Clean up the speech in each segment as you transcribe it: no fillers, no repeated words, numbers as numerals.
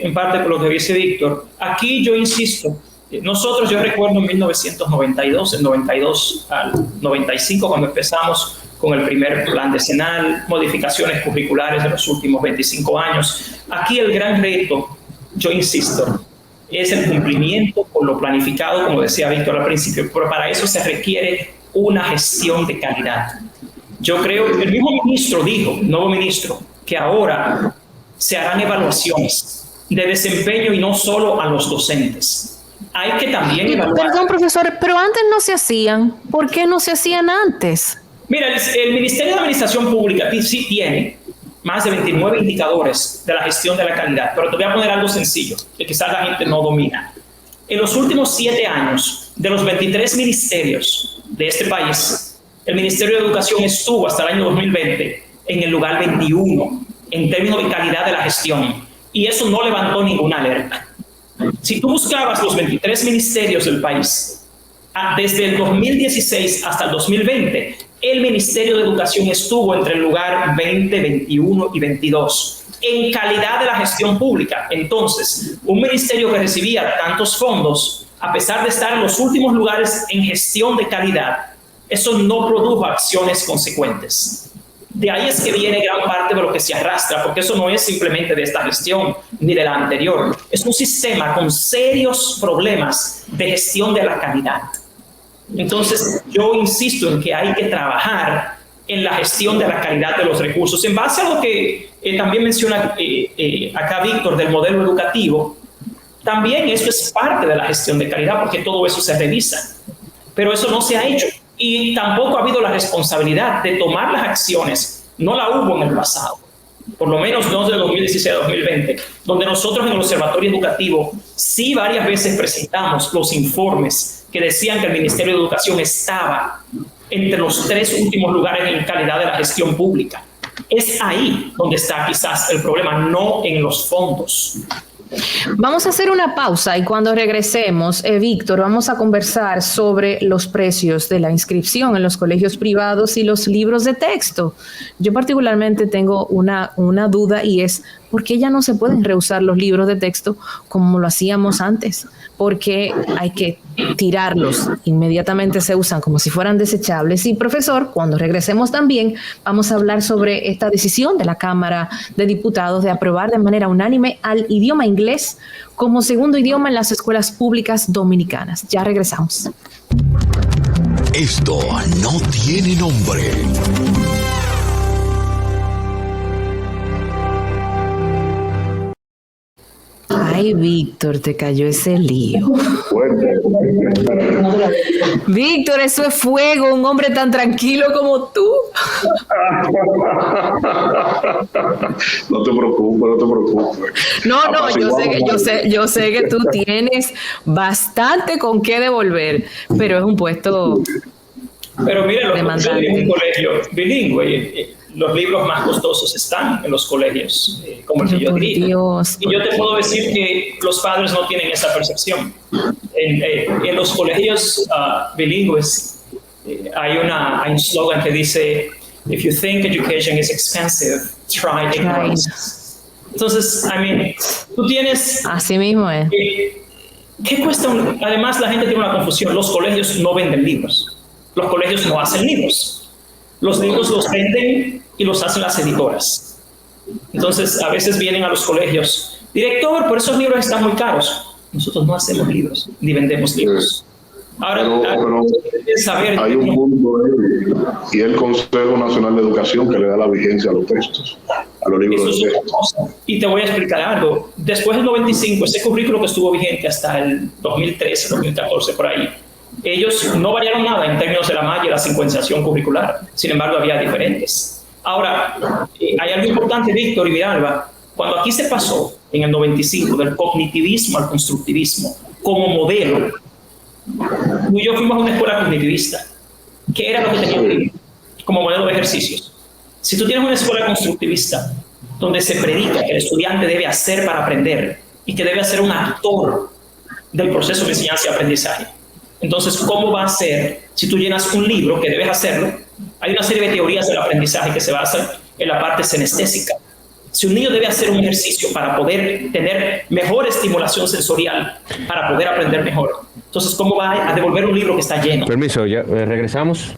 en parte por lo que dice Víctor. Aquí yo insisto, yo recuerdo en 1992, el 92 al 95, cuando empezamos con el primer plan decenal, modificaciones curriculares de los últimos 25 años. Aquí el gran reto, yo insisto, es el cumplimiento con lo planificado, como decía Víctor al principio, pero para eso se requiere una gestión de calidad. Yo creo que el mismo ministro dijo, el nuevo ministro, que ahora se harán evaluaciones de desempeño y no solo a los docentes. Hay que también evaluar. Perdón, profesor, pero antes no se hacían. ¿Por qué no se hacían antes? Mira, el Ministerio de Administración Pública sí tiene más de 29 indicadores de la gestión de la calidad, pero te voy a poner algo sencillo, que quizás la gente no domina. En los últimos 7 años, de los 23 ministerios de este país, el Ministerio de Educación estuvo hasta el año 2020 en el lugar 21 en términos de calidad de la gestión, y eso no levantó ninguna alerta. Si tú buscabas los 23 ministerios del país, desde el 2016 hasta el 2020, el Ministerio de Educación estuvo entre el lugar 20, 21 y 22 en calidad de la gestión pública. Entonces, un ministerio que recibía tantos fondos, a pesar de estar en los últimos lugares en gestión de calidad, eso no produjo acciones consecuentes. De ahí es que viene gran parte de lo que se arrastra, porque eso no es simplemente de esta gestión ni de la anterior. Es un sistema con serios problemas de gestión de la calidad. Entonces, yo insisto en que hay que trabajar en la gestión de la calidad de los recursos. En base a lo que también menciona acá Víctor del modelo educativo, también eso es parte de la gestión de calidad, porque todo eso se revisa. Pero eso no se ha hecho. Y tampoco ha habido la responsabilidad de tomar las acciones. No la hubo en el pasado, por lo menos no de 2016 a 2020, donde nosotros en el Observatorio Educativo sí varias veces presentamos los informes que decían que el Ministerio de Educación estaba entre los 3 últimos lugares en calidad de la gestión pública. Es ahí donde está quizás el problema, no en los fondos. Vamos a hacer una pausa y cuando regresemos, Víctor, vamos a conversar sobre los precios de la inscripción en los colegios privados y los libros de texto. Yo particularmente tengo una duda y es ¿por qué ya no se pueden reusar los libros de texto como lo hacíamos antes? Porque hay que tirarlos, inmediatamente se usan como si fueran desechables. Y profesor, cuando regresemos también vamos a hablar sobre esta decisión de la Cámara de Diputados de aprobar de manera unánime al idioma inglés como segundo idioma en las escuelas públicas dominicanas. Ya regresamos. Esto no tiene nombre. Ay, Víctor, te cayó ese lío. Víctor, eso es fuego, un hombre tan tranquilo como tú. No te preocupes. No, yo sé que tú tienes bastante con qué devolver, pero es un puesto Pero mire, demandante. En un colegio bilingüe, los libros más costosos están en los colegios, como el que yo dirijo. Dios, y yo te puedo decir que los padres no tienen esa percepción. En los colegios bilingües hay un slogan que dice, if you think education is expensive, try ignorance. Entonces, tú tienes... Así mismo es. ¿Qué cuesta? Además, la gente tiene una confusión. Los colegios no venden libros. Los colegios no hacen libros. Los libros los venden y los hacen las editoras. Entonces, a veces vienen a los colegios, director, por esos libros están muy caros. Nosotros no hacemos libros, ni vendemos libros. Ahora, pero saber, hay un punto y el Consejo Nacional de Educación que le da la vigencia a los textos, a los libros de texto. Y te voy a explicar algo. Después del 95, ese currículo que estuvo vigente hasta el 2013, 2014, por ahí, ellos no variaron nada en términos de la malla y la secuenciación curricular. Sin embargo, había diferentes. Ahora, hay algo importante, Víctor y Vidalba. Cuando aquí se pasó, en el 95, del cognitivismo al constructivismo, como modelo, tú y yo fuimos a una escuela cognitivista. ¿Qué era lo que teníamos como modelo de ejercicios? Si tú tienes una escuela constructivista, donde se predica que el estudiante debe hacer para aprender y que debe ser un actor del proceso de enseñanza y aprendizaje, entonces, ¿cómo va a ser si tú llenas un libro que debes hacerlo? Hay una serie de teorías del aprendizaje que se basan en la parte senestésica. Si un niño debe hacer un ejercicio para poder tener mejor estimulación sensorial, para poder aprender mejor, entonces, ¿cómo va a devolver un libro que está lleno? Permiso, ya regresamos.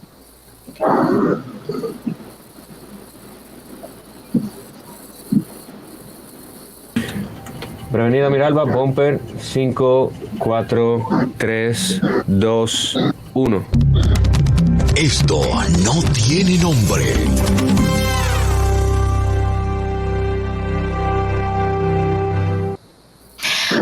Prevenida Miralba, bumper 5, 4, 3, 2, 1. Esto no tiene nombre.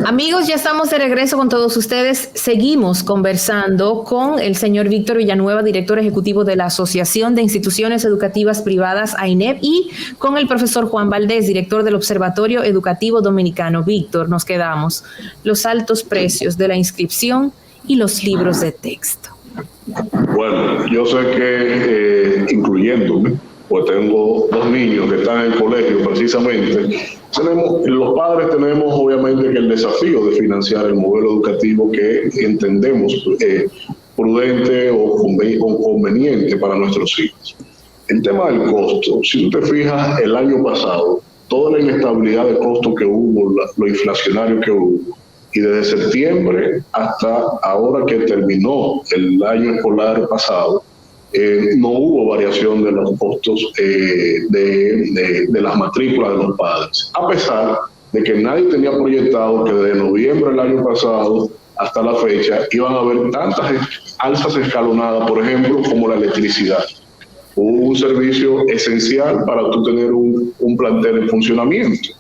Amigos, ya estamos de regreso con todos ustedes. Seguimos conversando con el señor Víctor Villanueva, director ejecutivo de la Asociación de Instituciones Educativas Privadas, AINEP, y con el profesor Juan Valdés, director del Observatorio Educativo Dominicano. Víctor, nos quedamos. Los altos precios de la inscripción y los libros de texto. Bueno, yo sé que, incluyéndome, pues tengo 2 niños que están en el colegio precisamente. Los padres tenemos obviamente que el desafío de financiar el modelo educativo que entendemos prudente o conveniente para nuestros hijos. El tema del costo, si tú te fijas, el año pasado, toda la inestabilidad de costo que hubo, lo inflacionario que hubo, y desde septiembre hasta ahora que terminó el año escolar pasado, no hubo variación de los costos de las matrículas de los padres, a pesar de que nadie tenía proyectado que desde noviembre del año pasado hasta la fecha iban a haber tantas alzas escalonadas, por ejemplo, como la electricidad. Hubo un servicio esencial para tú tener un plantel en funcionamiento.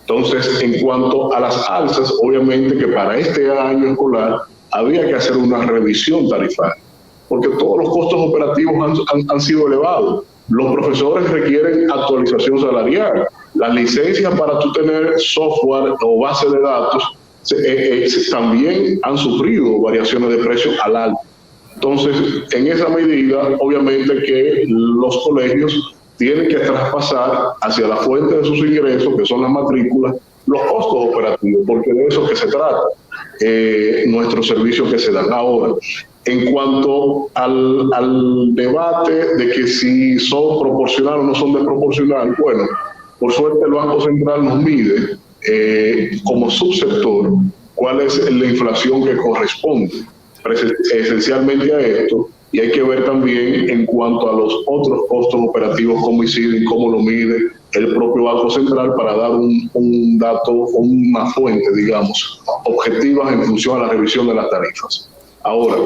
Entonces, en cuanto a las alzas, obviamente que para este año escolar había que hacer una revisión tarifaria, porque todos los costos operativos han sido elevados. Los profesores requieren actualización salarial. Las licencias para tú tener software o base de datos también han sufrido variaciones de precios al alza. Entonces, en esa medida, obviamente que los colegios tienen que traspasar hacia la fuente de sus ingresos, que son las matrículas, los costos operativos, porque de eso que se trata nuestros servicios que se dan. Ahora, en cuanto al debate de que si son proporcional o no son desproporcional, bueno, por suerte el Banco Central nos mide como subsector cuál es la inflación que corresponde esencialmente a esto, y hay que ver también en cuanto a los otros costos operativos cómo inciden, cómo lo mide el propio Banco Central para dar un dato, una fuente, digamos, objetiva en función a la revisión de las tarifas. Ahora,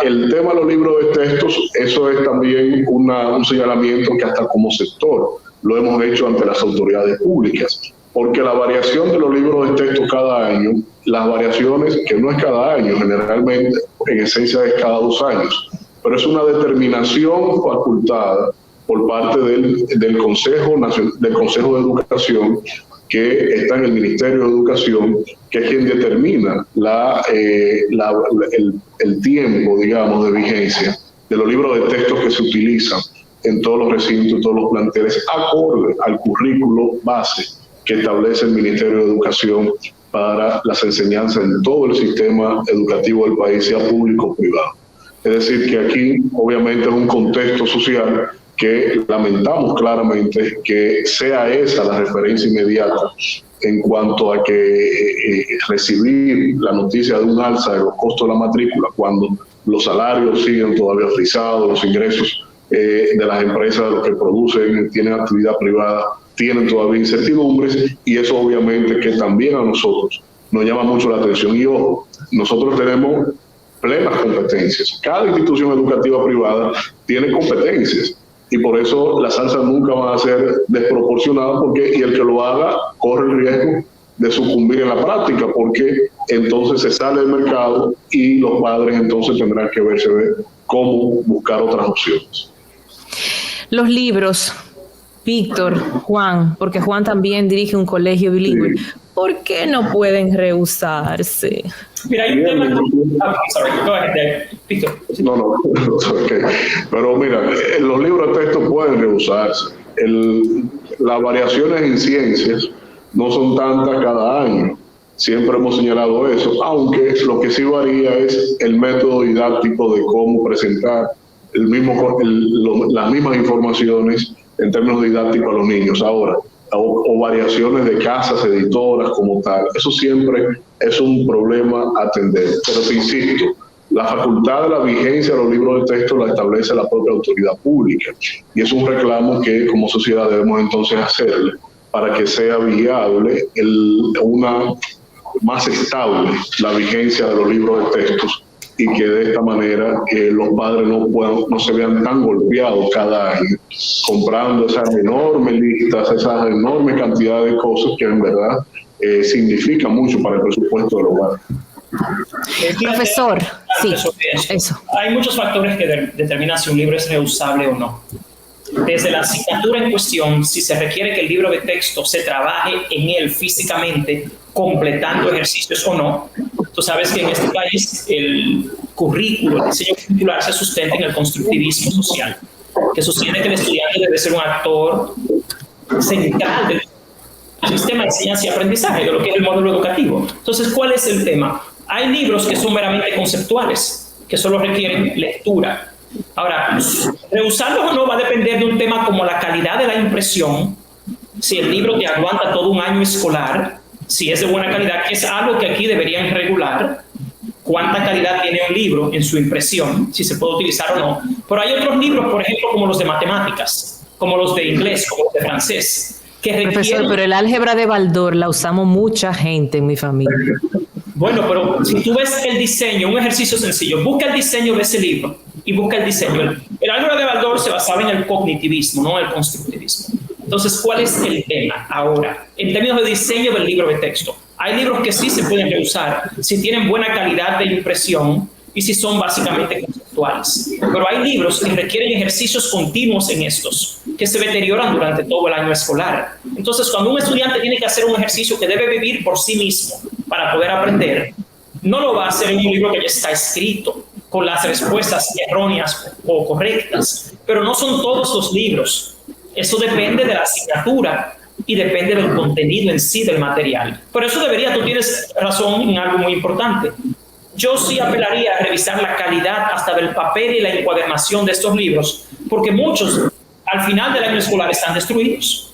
el tema de los libros de textos, eso es también un señalamiento que hasta como sector lo hemos hecho ante las autoridades públicas, porque la variación de los libros de texto cada año, las variaciones, que no es cada año, generalmente, en esencia es cada 2 años, pero es una determinación facultada por parte del Consejo de Educación, que está en el Ministerio de Educación, que es quien determina el tiempo, digamos, de vigencia de los libros de texto que se utilizan en todos los recintos, todos los planteles, acorde al currículo base que establece el Ministerio de Educación para las enseñanzas en todo el sistema educativo del país, sea público o privado. Es decir, que aquí obviamente es un contexto social que lamentamos claramente que sea esa la referencia inmediata en cuanto a que recibir la noticia de un alza de los costos de la matrícula cuando los salarios siguen todavía frisados, los ingresos de las empresas, los que producen, tienen actividad privada, tienen todavía incertidumbres, y eso obviamente que también a nosotros nos llama mucho la atención. Y ojo, nosotros tenemos plenas competencias. Cada institución educativa privada tiene competencias, y por eso las alzas nunca van a ser desproporcionadas, y el que lo haga corre el riesgo de sucumbir en la práctica, porque entonces se sale del mercado y los padres entonces tendrán que verse cómo buscar otras opciones. Los libros, Víctor, Juan, porque Juan también dirige un colegio bilingüe, sí. ¿Por qué no pueden rehusarse? Mira, hay un tema... No, okay. Pero mira, los libros de texto pueden rehusarse. Las variaciones en ciencias no son tantas cada año. Siempre hemos señalado eso, aunque lo que sí varía es el método didáctico de cómo presentar las mismas informaciones en términos didácticos a los niños. Ahora, o variaciones de casas editoras como tal. Eso siempre es un problema a atender. Pero te insisto, la facultad de la vigencia de los libros de texto la establece la propia autoridad pública y es un reclamo que como sociedad debemos entonces hacerle para que sea viable una más estable la vigencia de los libros de textos y que de esta manera los padres no se vean tan golpeados cada año comprando esas enormes listas, esas enormes cantidades de cosas que en verdad significan mucho para el presupuesto del hogar. Profesor, sí, eso. Hay muchos factores que determinan si un libro es reusable o no. Desde la asignatura en cuestión, si se requiere que el libro de texto se trabaje en él físicamente, completando ejercicios o no. Tú sabes que en este país el currículo, el diseño curricular se sustenta en el constructivismo social, que sostiene que el estudiante debe ser un actor central del sistema de enseñanza y aprendizaje, de lo que es el módulo educativo. Entonces, ¿cuál es el tema? Hay libros que son meramente conceptuales, que solo requieren lectura. Ahora, reusarlos o no va a depender de un tema como la calidad de la impresión, si el libro te aguanta todo un año escolar, si es de buena calidad, que es algo que aquí deberían regular, cuánta calidad tiene un libro en su impresión, si se puede utilizar o no. Pero hay otros libros, por ejemplo, como los de matemáticas, como los de inglés, como los de francés, que requieren... Profesor, pero el álgebra de Baldor la usamos mucha gente en mi familia. Bueno, pero si tú ves el diseño, un ejercicio sencillo, busca el diseño de ese libro y busca el diseño. El álgebra de Baldor se basaba en el cognitivismo, no en el constructivismo. Entonces, ¿cuál es el tema ahora? En términos de diseño del libro de texto, hay libros que sí se pueden reusar si tienen buena calidad de impresión y si son básicamente conceptuales. Pero hay libros que requieren ejercicios continuos en estos, que se deterioran durante todo el año escolar. Entonces, cuando un estudiante tiene que hacer un ejercicio que debe vivir por sí mismo para poder aprender, no lo va a hacer en un libro que ya está escrito, con las respuestas erróneas o correctas. Pero no son todos los libros. Eso depende de la asignatura y depende del contenido en sí del material. Por eso tú tienes razón en algo muy importante. Yo sí apelaría a revisar la calidad hasta del papel y la encuadernación de estos libros, porque muchos al final del año escolar están destruidos.